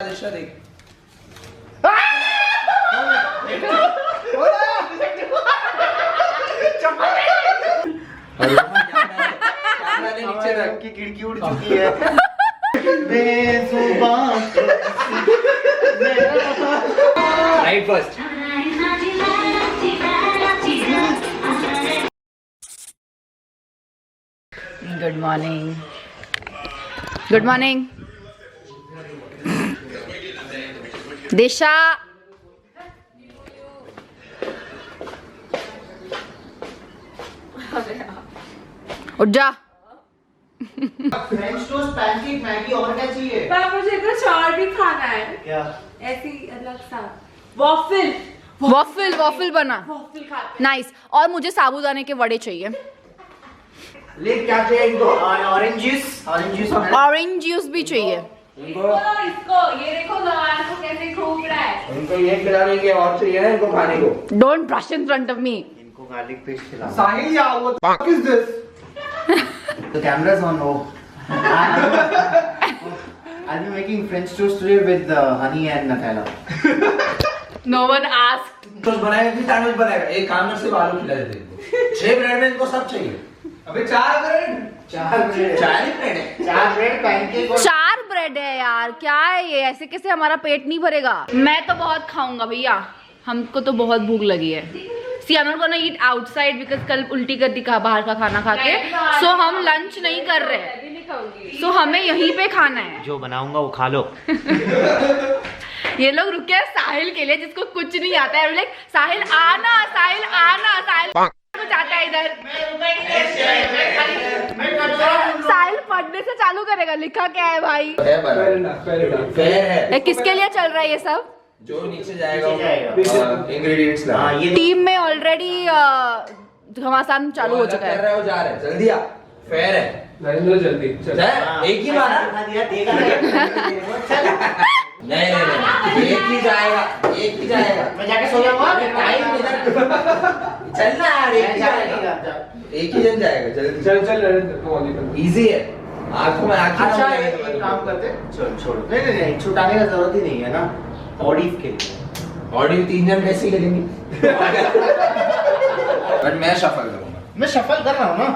दिशा देख। नीचे रख की खिड़की उड़ चुकी है। Right first. Good morning. Good morning Disha. उठ जा। फ्रेंच टोस्ट, पैनकेक, मैगी और क्या चाहिए? पर मुझे कुछ और भी खाना है। क्या? ऐसी अलग सा वॉफल वॉफल वॉफल बना। वॉफल खाते नाइस। और मुझे साबूदाने के वड़े चाहिए। ले क्या चाहिए इनको? ऑरेंज जूस ऑरेंज जूस भी चाहिए। इसको ये देखो जवान को कैसे घूम रहा है। इनको ये खिलाने के और चाहिए ना इनको खाने को। Don't brush in front of me. इनको गार्लिक पेस्ट खिलाओ। साहिल या वो किस this? The camera's on. Oh. I'll be making French toast today with honey and Nutella. No one asked. Toast बनाएगा कि सैंडविच बनाएगा? एक काम में सिर्फ आलू खिला देते इनको। 6 ब्रेड में इनको सब चाहिए। अबे 4 ब्रेड। 4 ब्रेड। 4 ही ब्रेड है। 4 ब्रेड पैनकेक और 4 ब्रेड है यार, क्या है ये? ऐसे कैसे हमारा पेट नहीं भरेगा? मैं तो बहुत खाऊंगा भैया, हमको तो बहुत भूख लगी है। See, I'm not gonna eat outside because कल उल्टी कर दी बाहर का खाना खा के, सो हम लंच नहीं कर रहे, सो हमें यहीं पे खाना है। जो बनाऊंगा वो खा लो। ये लोग रुके हैं साहिल के लिए जिसको कुछ नहीं आता है। लाइक साहिल आना, साहिल आना, साहिल कुछ आता है इधर। साहिल पढ़ने से चालू करेगा। लिखा क्या है भाई? फेयर है। किसके लिए चल रहा है ये सब? जो नीचे जाएगा इंग्रेडिएंट्स ला। टीम में ऑलरेडी घमासान चालू हो चुका है। वो जा रहे हैं, जल्दी आ। फेयर है। नरेंद्र जल्दी चल। एक ही मारा। नहीं एक ही जाएगा। मैं जाके सो जाऊंगा। टाइम इधर चलना यार। एक ही जन जाएगा जल्दी। चल नरेंद्र तुम ऑन कर। इजी है। आंखों में आंखें अच्छा ना एक लगे। काम करते छोड़ो। नहीं छुटाने का जरूरत ही नहीं है ना। ऑडिव के लिए ऑडियो 3 जन कैसे ही लगेंगे? बट मैं शफल करूंगा। मैं शफल कर रहा हूँ ना।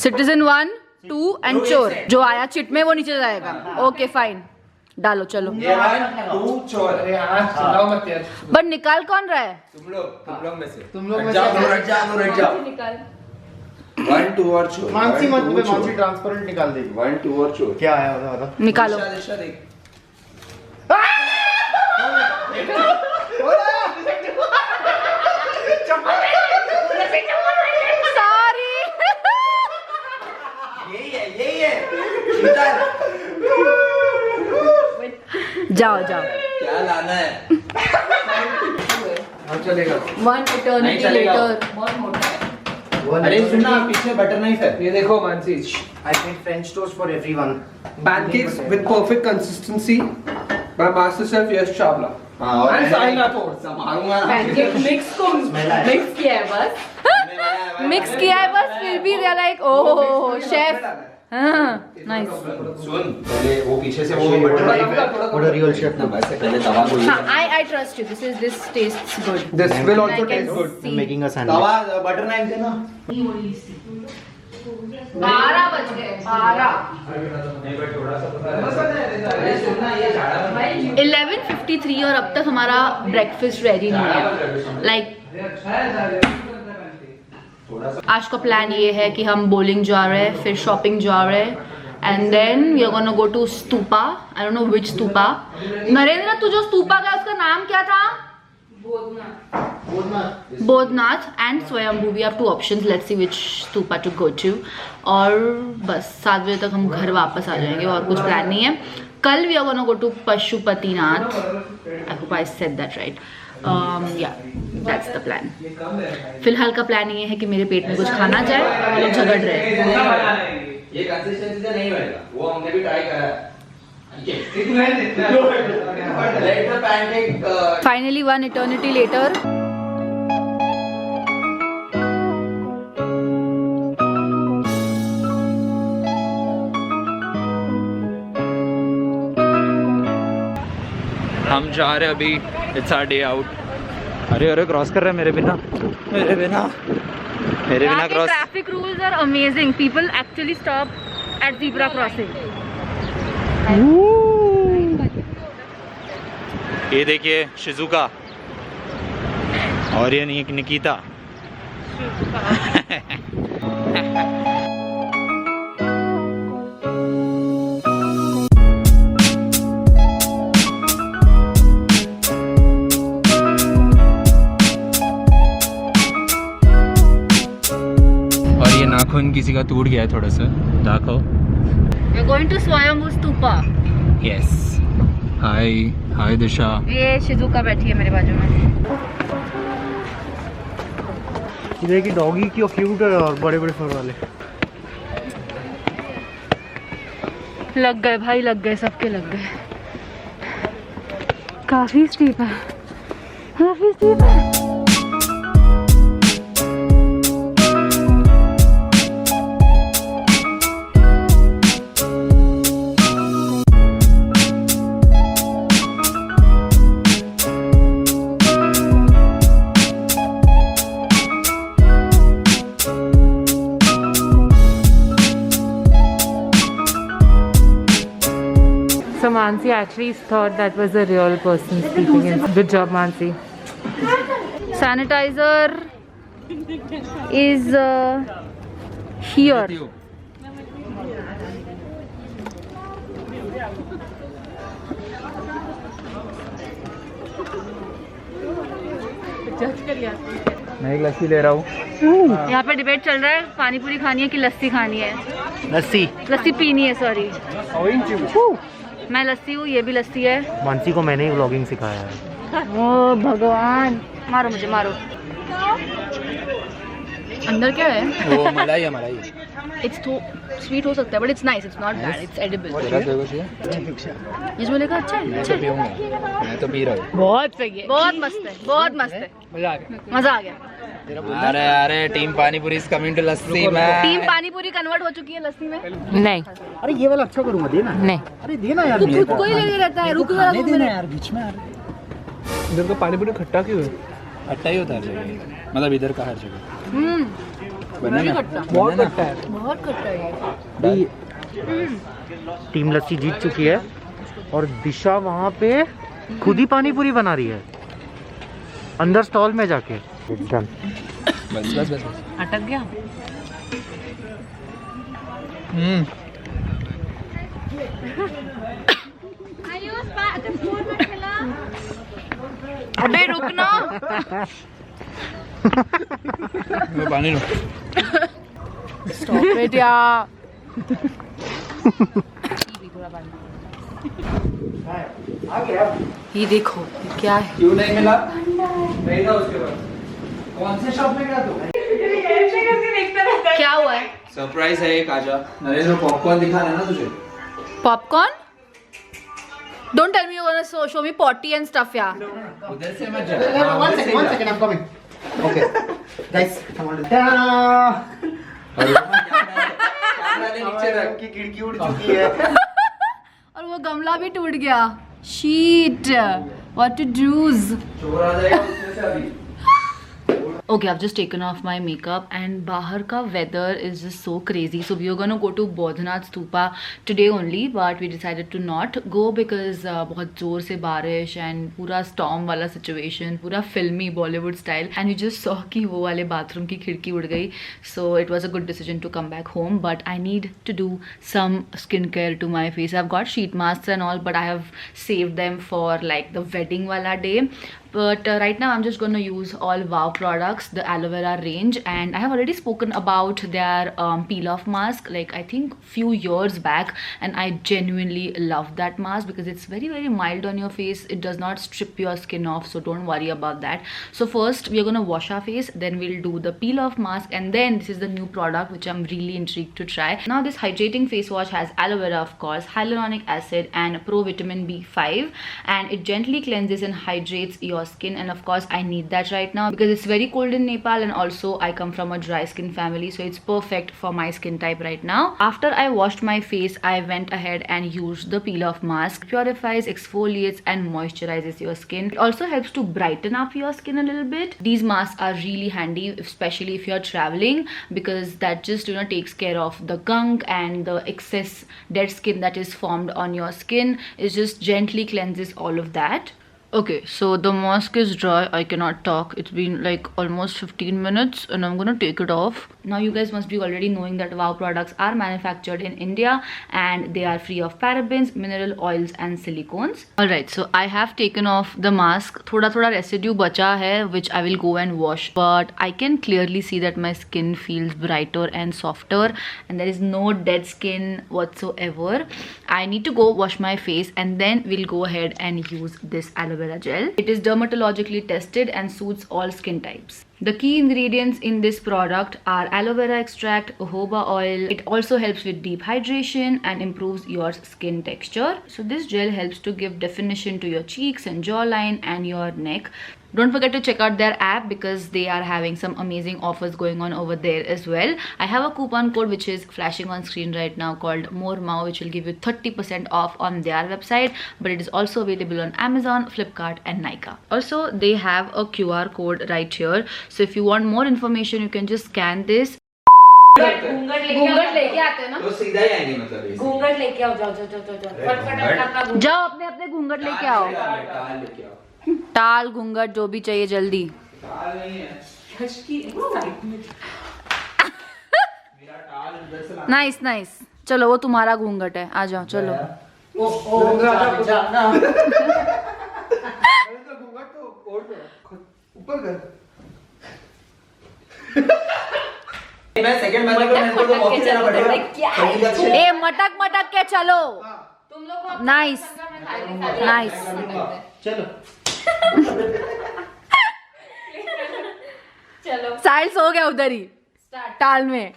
सिटीजन 1, 2 एंड चोर। जो आया चिट में वो नीचे जाएगा। ओके फाइन, डालो चलो। 1 2 चोर। अरे यार चिल्लाओ मत यार। बट निकाल कौन रहा है? तुम लोग में से तुम लोग में रट जाओ, से- रट जाओ। निकाल। 1 2 और चोर। मानसी 1, मत 2 पे चोर। मानसी ट्रांसपेरेंट निकाल देगी। 1 2 और चोर। क्या आया बता निकालो। दिशा देख। सॉरी। यही है शूटर। जाओ जाओ। क्या लाना है? हाँ चलेगा। 1 इटर्निटी नहीं चलेगा। लेटर। बहुत मोटा है। अरे सुनना, पीछे बटर नाइफ है। ये देखो Mansi. I made French toast for everyone. Pancakes with perfect consistency by master chef Yash Chawla. हाँ और And Sahil मैं Rathod. संभालूंगा ना। पैनकेक मिक्स को मिक्स किया है बस। मिक्स किया है बस, फिर भी दे लाइक ओह शेफ। हाँ नाइस। सुन पहले वो पीछे से वो butter knife What a real chef ना वैसे पहले तवा को हाँ, I trust you. This tastes good. This will also I can taste good. see. making a sandwich. Tawa butter knife देना। 12 बज गए। 12। अरे सुनना ये झाड़ा 11:53 और अब तक हमारा ब्रेकफास्ट रेडी नहीं है। लाइक आज का प्लान ये है कि हम बोलिंग जा रहे हैं, फिर शॉपिंग जा रहे हैं, and then we are gonna go to stupa. I don't know which stupa. Narendra तू जो स्तूपा का उसका नाम क्या था? Boudhanath and Swayambhu. We have 2 options, let's see which stupa to go to. और बस 7 बजे तक हम घर वापस आ जाएंगे और कुछ प्लान नहीं है। कल we are gonna go to Pashupatinath. I hope I said that right. या दैट्स द प्लान। फिलहाल का प्लान ये है कि मेरे पेट में कुछ खाना जाए। वो लोग झगड़ रहे हैं। ये कंसिस्टेंसी से नहीं बनेगा, वो हमने भी ट्राई करा है। Later pancake finally 1 eternity later हम जा रहे हैं अभी, इट्स आवर डे आउट। अरे अरे क्रॉस कर रहे हैं मेरे बिना cross. Traffic rules are amazing, people actually stop at zebra crossing. ये देखिए शिजुका और ये निकिता। और ये नाखून किसी का टूट गया है थोड़ा सा, देखो। We're going to Swayambhu Stupa. Yes, hi Disha. ये शिजुका बैठी है मेरे बाजू में। इधर की डॉगी क्यों क्यूट है और बड़े बड़े फर वाले। लग गए भाई, लग गए, सबके लग गए। काफी स्टीप है, काफी स्टीप है। So Mansi actually thought that was a real person speaking. Good job, Mansi. Sanitizer is here. मैं एक लस्सी ले रहा हूँ। यहाँ पे डिबेट चल रहा है, पानी पूरी खानी है कि लस्सी खानी है। लस्सी पीनी है, सॉरी। मैं लस्सी हूँ, ये भी लस्सी है। मानसी को मैंने ही व्लॉगिंग सिखाया है। ओ भगवान, मारो मुझे, मारो। अंदर क्या है? वो मलाई है, मलाई। इट्स तो स्वीट हो सकता है, but it's nice, it's not bad, it's edible. इसमें लिखा अच्छा है, अच्छा है। मैं तो पी रहा हूँ। बहुत सही है, बहुत मस्त है, बहुत मस्त है, मजा आ गया। अरे अरे team panipuri is coming to lassi में। टीम पानीपुरी कन्वर्ट हो चुकी है लस्सी में। नहीं, अरे ये वाला अच्छा करूंगा, देना। नहीं, अरे देना यार। तू खुद को ही लेके रहता है, रुक जरा, देना यार बीच में। इधर का पानी पूरी खट्टा क्यों है? खट्टा ही होता है हर जगह, मतलब इधर का हर जगह। नहीं खट्टा, बहुत खट्टा है। बहुत खट्टा है ये। टीम लस्सी जीत चुकी है और दिशा वहाँ पे खुद ही पानी पूरी बना रही है अंदर स्टॉल में जाके। डन। बस बस बस। अटक गया। अबे रुकना। पानी लो। स्टॉप इट यार। ये देखो ये क्या है? क्यों नहीं मिला? नहीं था उसके बाद। कौन से शॉप में गया तू? क्या हुआ है? सरप्राइज है एक, आजा। नरेंद्र पॉपकॉर्न दिखा रहा है ना तुझे? Popcorn? Don't tell me you're gonna show me potty and stuff, yeah. उधर से मत जा। One second, I'm coming. Okay, guys, come on. नीचे रख। की खिड़की उड़ चुकी है। और वो गमला भी टूट गया। Shit, what to do? चोर आ जाएगा उसमें से अभी। Okay, I've just taken off my makeup and bahar ka weather is just so crazy. So we are gonna go to Bodhanath Stupa today only, but we decided to not go because बहुत जोर से बारिश and पूरा storm वाला situation, पूरा filmy Bollywood style, and we just saw कि वो वाले bathroom की खिड़की उड़ गई. So it was a good decision to come back home, but I need to do some skincare to my face. I've got sheet masks and all, but I have saved them for like the wedding wala day. But right now I'm just going to use all Wow products, the aloe vera range, and I have already spoken about their peel off mask like I think few years back, and I genuinely love that mask because it's very very mild on your face. It does not strip your skin off, so don't worry about that. So first we are going to wash our face, then we'll do the peel off mask, and then this is the new product which I'm really intrigued to try. Now this hydrating face wash has aloe vera, of course, hyaluronic acid and pro vitamin B5, and it gently cleanses and hydrates your skin, and of course I need that right now because it's very cold traveled in Nepal, and also I come from a dry skin family, so it's perfect for my skin type right now. After I washed my face, I went ahead and used the peel off mask. Purifies, exfoliates and moisturizes your skin. It also helps to brighten up your skin a little bit. These masks are really handy, especially if you're traveling, because that just takes care of the gunk and the excess dead skin that is formed on your skin. It just gently cleanses all of that. Okay, so the mask is dry. I cannot talk. It's been like almost 15 minutes and I'm gonna take it off. Now you guys must be already knowing that WOW products are manufactured in India and they are free of parabens, mineral oils and silicones. Alright, so I have taken off the mask. Thoda residue bacha hai, which I will go and wash. But I can clearly see that my skin feels brighter and softer and there is no dead skin whatsoever. I need to go wash my face and then we'll go ahead and use this aloe vera gel. It is dermatologically tested and suits all skin types. The key ingredients in this product are aloe vera extract, jojoba oil. It also helps with deep hydration and improves your skin texture. So this gel helps to give definition to your cheeks and jawline and your neck. Don't forget to check out their app because they are having some amazing offers going on over there as well. I have a coupon code which is flashing on screen right now called MOREMAO, which will give you 30% off on their website, but it is also available on Amazon, Flipkart and Nykaa. Also, they have a QR code right here. So if you want more information, you can just scan this. घूंघट लेके आते हैं ना, तो सीधा ही आएंगे मतलब ऐसे। घूंघट लेके आओ, जाओ फटफट अपना घूंघट। जाओ अपने घूंघट लेके आओ, टाल लेके आओ, टाल घूंघट जो भी चाहिए जल्दी। टाल नहीं है मेरा टाल इधर से लाना। नाइस, चलो वो तुम्हारा घूंघट है, आ जाओ चलो। ऊपर कर। मैं सेकंड मैच में मेरे को तो ऑफिस जाना पड़ेगा। ए मटक के चलो। तुम लोग नाइस। चलो चलो साइल्स हो गया उधर ही टाल में।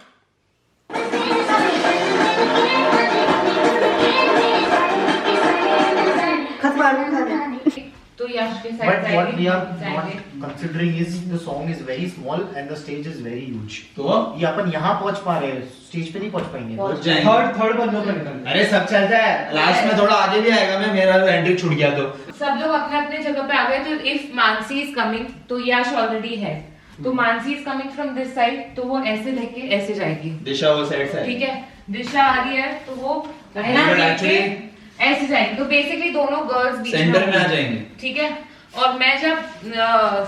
तो यश के But what we are side not considering is the song is very small and the stage is very huge. तो ये अपन यहाँ पहुँच पा रहे हैं, स्टेज पे नहीं पहुँच पाएंगे। पहुंच जाएंगे। थर्ड बंदों पे निकल। अरे सब चलता है, लास्ट में थोड़ा आगे भी आएगा। मैं मेरा एंट्री छूट गया तो सब लोग अपने अपने जगह पे आ गए। तो इफ मानसी इज कमिंग तो यश ऑलरेडी है, तो Mansi is coming from this side, तो वो ऐसे लेके ऐसे जाएगी। दिशा वो साइड से ठीक है, दिशा आ रही है तो वो लेके ऐसे जाएंगे। तो बेसिकली दोनों गर्ल्स बीच सेंटर में आ जाएंगे। ठीक है, और मैं जब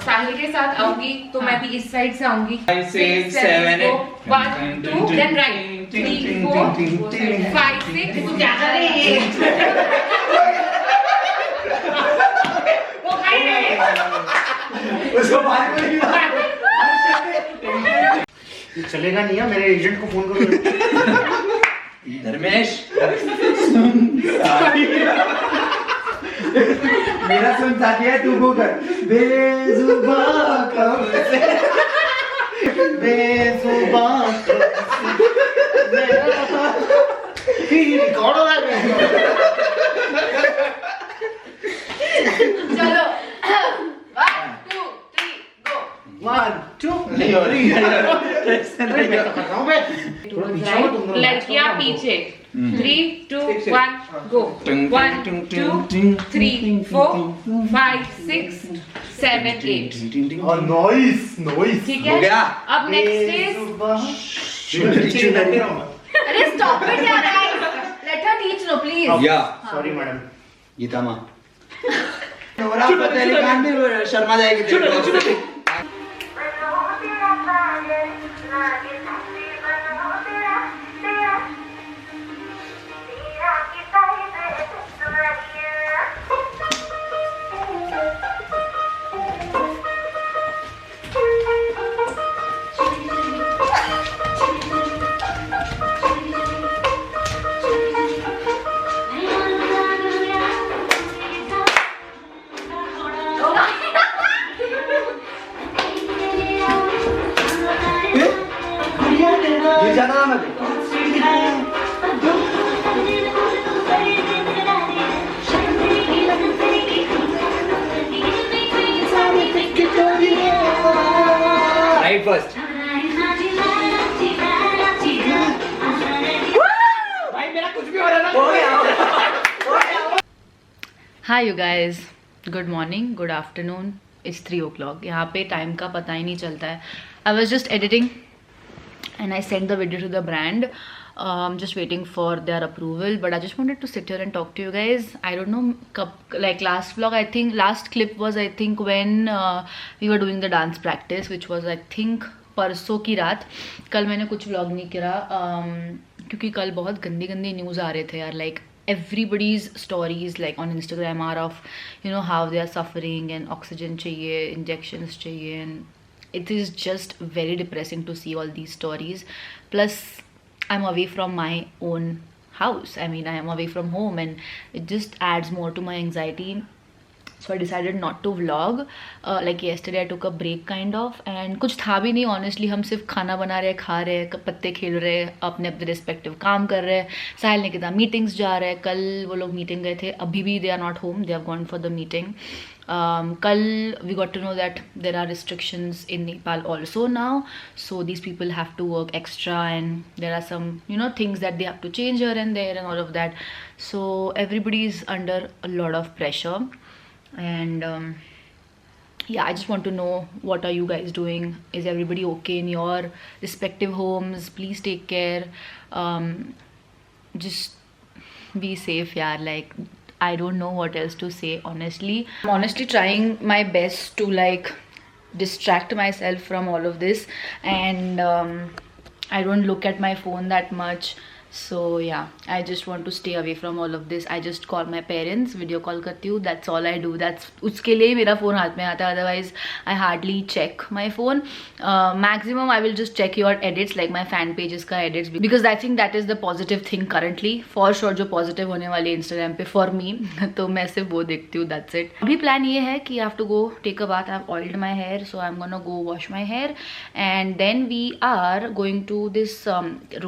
साहिल के साथ आऊंगी तो मैं भी इस साइड से आऊंगी। 5 6 7 8 1 2 देन राइट 3 4 5 6 तू क्या कर रही है? वो खाई नहीं उसको बात नहीं चलेगा नहीं है, मेरे एजेंट को फोन करो। धर्मेश मेरा सुन साथी है, तू वो कर बेजुबां कब से बेजुबां रिकॉर्ड हो रहा है। चलो 1 2 3 गो 1 2 नहीं हो रही मैं तो कर रहा हूँ मैं। थोड़ा पीछे हो तुम लोग। लड़कियां पीछे 3 2 1 गो 1 2 3 4 5 6 7 8। और नॉइस ठीक हो है, गया। अब नेक्स्ट इज अरे स्टॉप इट यार, let her teach no please. या सॉरी मैडम। गीता माँ नोरा फतेह अली खान भी शर्मा जाएगी। फर्स्ट। भाई मेरा कुछ भी हो रहा था। Hi you guys, good morning, good afternoon, it's 3 o'clock. यहाँ पे टाइम का पता ही नहीं चलता है. I was just editing and I sent the video to the brand. I'm just waiting for their approval, but I just wanted to sit here and talk to you guys. I don't know, like last vlog, I think last clip was I think when we were doing the dance practice, which was I think परसों की रात. कल मैंने कुछ vlog नहीं करा क्योंकि कल बहुत गंदी गंदी न्यूज़ आ रहे थे यार. Like everybody's stories like on Instagram are of, you know, how they are suffering and oxygen चाहिए, injections चाहिए, and it is just very depressing to see all these stories. Plus I'm away from my own house. I mean, I am away from home and it just adds more to my anxiety. So I decided not to vlog. Like yesterday I took a break kind of, and कुछ था भी नहीं honestly. हम सिर्फ खाना बना रहे, खा रहे, पत्ते खेल रहे, अपने अपने respective काम कर रहे. साहिल ने कितना meetings जा रहे. कल वो लोग meeting गए थे. अभी भी they are not home. They have gone for the meeting. Kal we got to know that there are restrictions in Nepal also now, so these people have to work extra and there are some, you know, things that they have to change here and there and all of that. So everybody is under a lot of pressure, and yeah, I just want to know, what are you guys doing? Is everybody okay in your respective homes? Please take care. Just be safe, yeah. Like, I don't know what else to say, honestly. I'm honestly trying my best to like distract myself from all of this, and I don't look at my phone that much. So yeah, I just want to stay away from all of this. I just call my parents, video call करती हूँ. That's all I do. That's उसके लिए मेरा phone हाथ में आता है. Otherwise I hardly check my phone. Maximum I will just check your edits, like my fan pages का edits, because I think that is the positive thing currently. For sure जो positive होने वाली Instagram पे for me. तो मैं सिर्फ वो देखती हूँ. That's it. अभी plan ये है कि I have to go take a bath. I've oiled my hair, so I'm gonna go wash my hair, and then we are going to this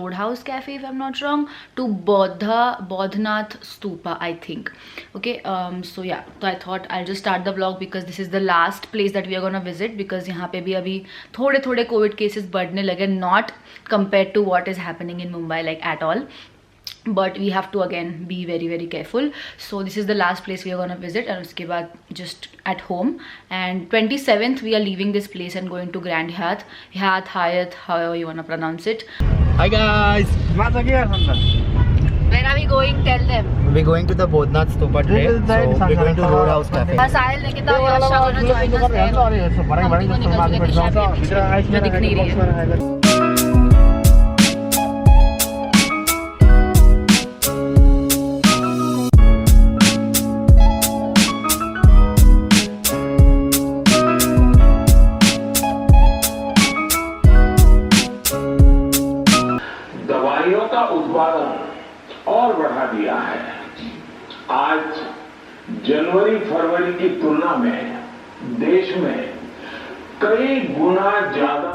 Roadhouse cafe, if I'm not wrong, to Bodhnath Stupa, I think. Okay, so yeah, so I thought I'll just start the vlog because this is the last place that we are gonna visit, because यहाँ पे भी अभी थोड़े थोड़े COVID cases बढ़ने लगे, not compared to what is happening in Mumbai, like at all. But we have to again be very very careful. So this is the last place we are gonna visit, and उसके बाद just at home. And 27th we are leaving this place and going to Grand Hyatt, however you wanna pronounce it. Hi guys. Where are we going? Tell them. We're going to the Bodhnath Stupa today. So we're going to Roadhouse Cafe. साहिल ने कितना यशा वाला join us there. हम तीनों निकल चुके थे champagne, जो दिख नहीं रही है. दवाइयों का उत्पादन और बढ़ा दिया है. आज जनवरी फरवरी की तुलना में देश में कई गुना ज्यादा